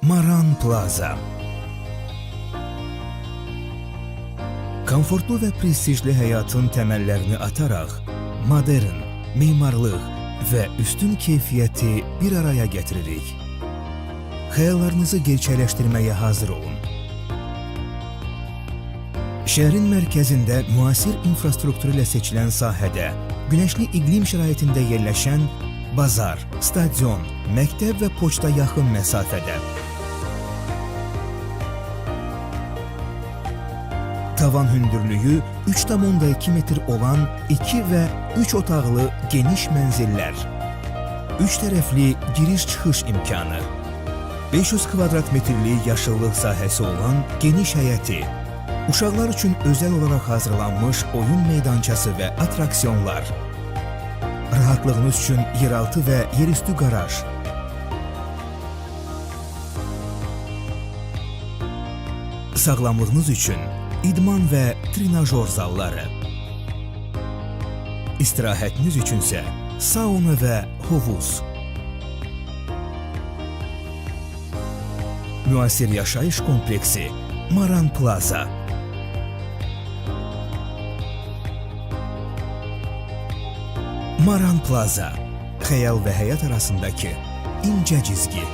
Maran Plaza. Komfortlu və prestijli həyatın təməllərini ataraq, modern, memarlıq və üstün keyfiyyəti bir araya gətiririk. Xəyallarınızı gerçəkləşdirməyə hazır olun. Şəhərin mərkəzində müasir infrastrukturu ilə seçilən sahədə, günəşli iqlim şəraitində yerləşən bazar, stadion, məktəb və poçta yaxın məsafədə. Tavan hündürlüyü 3,2 metr olan 2 və 3 otaqlı geniş mənzillər. 3 tərəfli giriş-çıxış imkanı. 500 kvadrat metrlik yaşıllıq sahəsi olan geniş həyəti. Uşaqlar üçün özəl olaraq hazırlanmış oyun meydançası və atraksiyonlar. Rahatlığınız üçün yeraltı və yerüstü qaraj. Sağlamlığınız üçün idman və trenajör zalları. İstirahətiniz üçünsə sauna və hovuz. Müasir yaşayış kompleksi Maran Plaza. Maran Plaza, xəyal və həyat arasındakı incə cizgi.